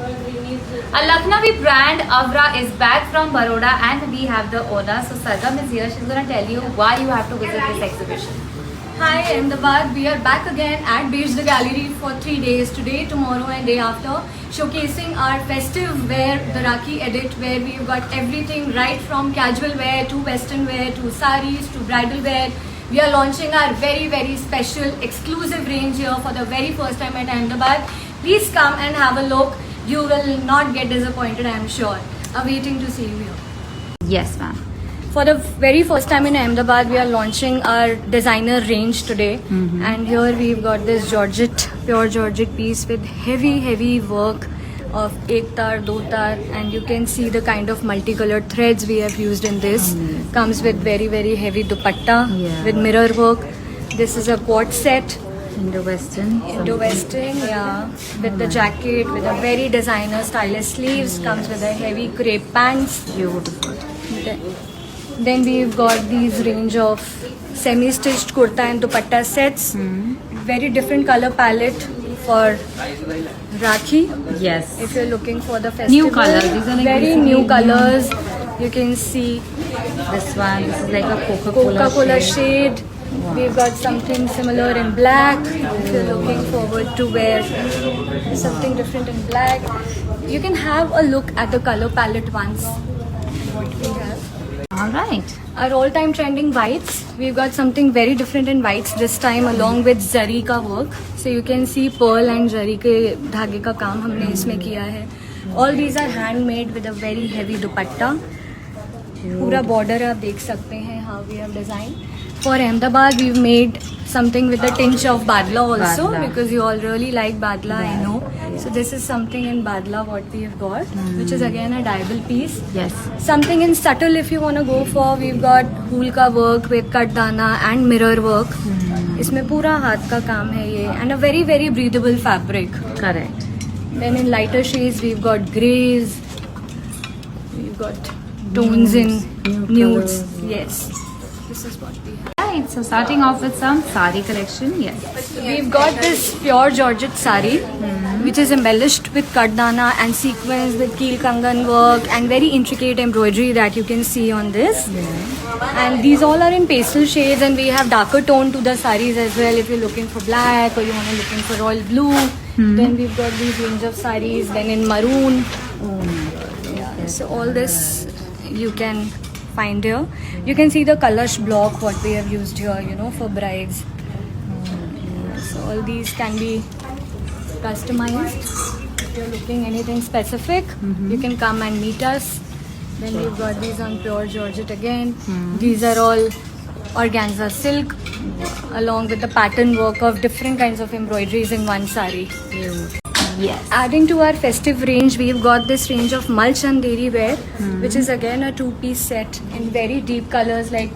A Lucknowi brand, Avra, is back from Baroda and we have the owner. So Sargam is here. She's going to tell you why you have to visit this exhibition. Hi Ahmedabad, we are back again at Beige the Gallery for 3 days, today, tomorrow and day after, showcasing our festive wear, the Rakhi edit, where we've got everything right from casual wear to western wear to saris to bridal wear. We are launching our very special exclusive range here for the very first time at Ahmedabad. Please come and have a look. You will not get disappointed, I am sure. Awaiting to see you here. Yes, ma'am. For the very first time in Ahmedabad, we are launching our designer range today. And here we've got this Georgette, pure Georgette piece with heavy work of ek tar, do tar, and you can see the kind of multicolored threads we have used in this. Comes with very heavy dupatta with mirror work. This is a quad set. Indo-Western, yeah. With the jacket, with a very designer stylish sleeves. Comes with a heavy crepe pants. Beautiful. Then we've got these range of semi-stitched kurta and dupatta sets. Very different color palette for Rakhi. Yes. If you're looking for the festival. New colors. These are like very new colors. You can see this one. This is like a Coca-Cola shade. We've got something similar in black. If you're looking forward to wear something different in black, you can have a look at the color palette once. What we have. Alright. Our all-time trending whites. We've got something very different in whites this time, along with zari ka work. So you can see pearl and zari ke dhage ka kaam humne isme kiya hai. All these are handmade with a very heavy dupatta. Pura border आप देख सकते हैं how we have designed. For Ahmedabad, we've made something with a tinge of badla also, because you all really like badla, I know. So this is something in badla what we have got, which is again a dyeable piece. Yes. Something in subtle if you want to go for, we've got hool ka work with katdana and mirror work. इसमें पूरा हाथ का काम है ये, and a very breathable fabric. Correct. Then in lighter shades, we've got greys, we've got tones in nudes. Yes. This is what we have. Right, so starting off with some sari collection, yes. We've got this pure Georgette sari, which is embellished with katdana and sequins with keel kangan work and very intricate embroidery that you can see on this. And these all are in pastel shades, and we have darker tone to the saris as well. If you're looking for black or you want to looking for royal blue, then we've got these range of saris. Then in maroon. Oh my god. Yeah, so all this you can find here. You can see the kalash block what we have used here, you know, for brides. So all these can be customized. If you're looking anything specific, you can come and meet us. Then we've got these on pure Georgette again. These are all organza silk, along with the pattern work of different kinds of embroideries in one sari. Yes. Adding to our festive range, we've got this range of Mal Chanderi wear, which is again a two-piece set in very deep colors. Like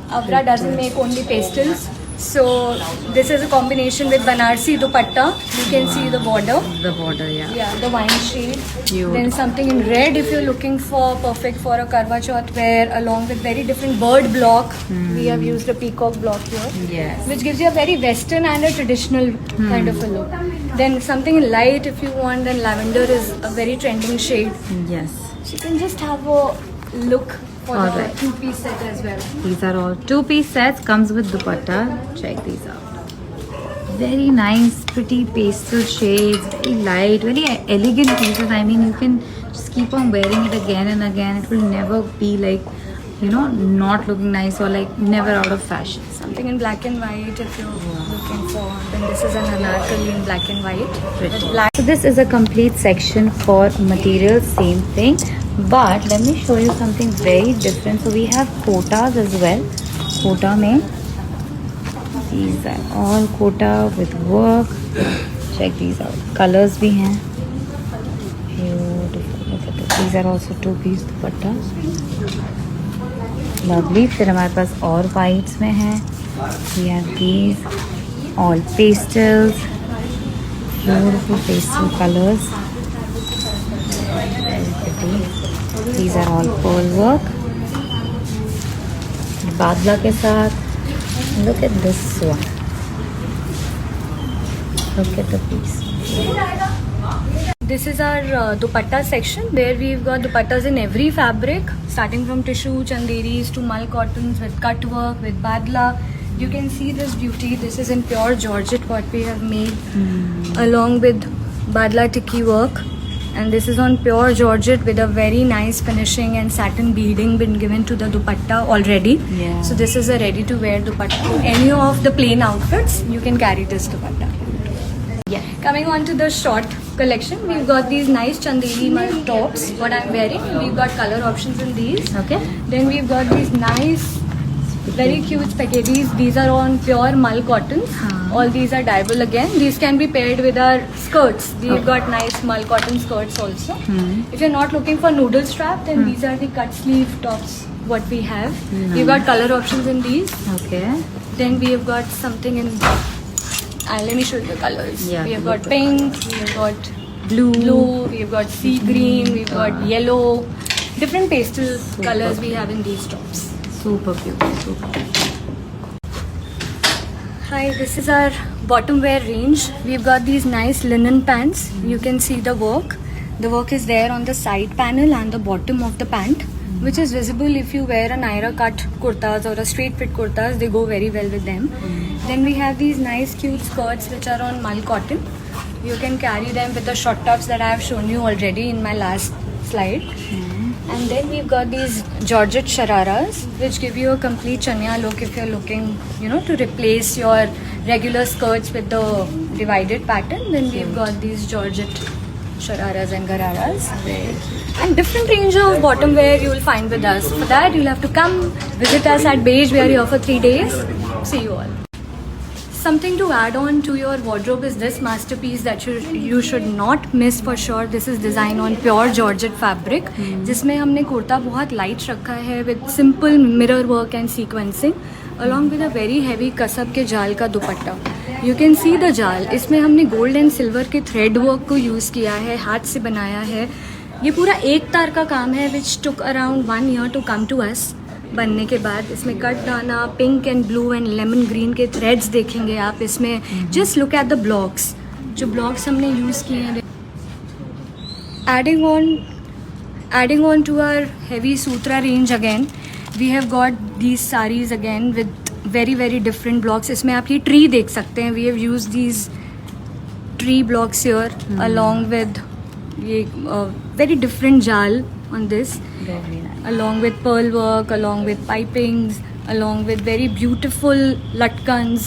Avra doesn't make only pastels, so this is a combination with Banarsi dupatta. You can see the border. The border, yeah. Yeah, the wine shade. Cute. Then something in red if you're looking for, perfect for a Karwa Chauth wear, along with very different bird block. We have used a peacock block here. Yes. Which gives you a very western and a traditional kind of a look. Then something in light if you want, then lavender is a very trending shade. Yes. So you can just have a look for the Alright. two-piece set as well. These are all two-piece sets, comes with dupatta. Check these out. Very nice, pretty pastel shades, very light, very elegant pieces. I mean, you can just keep on wearing it again and again. It will never be like, you know, not looking nice or like never out of fashion. Something in black and white if you're looking for. Then this is an anarkali in black and white. Pretty. With black. So this is a complete section for materials, same thing. But let me show you something very different. So we have kotas as well. Kota mein. These are all kota with work. Check these out. Colors bhi hain. Beautiful. Look at this. These are also two-piece dupatta. Lovely. फिर हमारे पास और whites में है. We have these all pastels. Beautiful pastel colors. Very pretty. These are all pearl work. बादला के साथ. Look at this one. Look at the piece. This is our dupatta section where we've got dupattas in every fabric, starting from tissue, chanderis to mal cottons with cut work, with badla. You can see this beauty. This is in pure Georgette what we have made along with badla tikki work. And this is on pure Georgette with a very nice finishing and satin beading been given to the dupatta already. Yeah. So this is a ready to wear dupatta. Any of the plain outfits, you can carry this dupatta. Yeah. Coming on to the short collection, we've got these nice chandeli mal tops, what I'm wearing. We've got color options in these. Okay. Then we've got these nice, very cute spaghettis. These are on pure mal cottons. All these are dyeable again. These can be paired with our skirts. We've got nice mal cotton skirts also. If you're not looking for noodle strap, then these are the cut sleeve tops what we have. We've got color options in these. Okay. Then we have got something in. Let me show you the colors. Yeah, We have look got pink, we have got Blue. we have got sea green, we've got yellow. Different pastel colors we have in these tops. Super cute. Super cute. Hi, this is our bottom wear range. We've got these nice linen pants. You can see the work. The work is there on the side panel and the bottom of the pant, which is visible if you wear a Naira cut kurtas or a straight fit kurtas. They go very well with them. Then we have these nice cute skirts which are on mal cotton. You can carry them with the short tops that I have shown you already in my last slide. And then we've got these Georgette shararas, which give you a complete chania look if you're looking, to replace your regular skirts with the divided pattern. Then we've got these Georgette shararas and gararas. And different range of bottom wear you will find with us. For that, you'll have to come visit us at Beige. We are here for 3 days. See you all. Something to add on to your wardrobe is this masterpiece that you should not miss for sure. This is designed on pure Georgette fabric, जिसमें हमने कुर्ता बहुत light रखा है with simple mirror work and sequencing, along with a very heavy कसब के जाल का दुपट्टा. You can see the जाल. इसमें हमने gold and silver के thread work को use किया है, हाथ से बनाया है. ये पूरा एक तार का काम है which took around 1 year to come to us. बनने के बाद इसमें कट दाना, pink and blue and lemon green के थ्रेड्स देखेंगे आप इसमें. Just look at the blocks, जो ब्लॉक्स हमने यूज़ किए हैं. Adding on to our heavy Sutra range again, we have got these sarees again with very very different blocks. इसमें आप ये ट्री देख सकते हैं. We have use these tree blocks here along with ये वेरी डिफरेंट जाल on this. Very nice. Along with pearl work, along with pipings, along with very beautiful latkans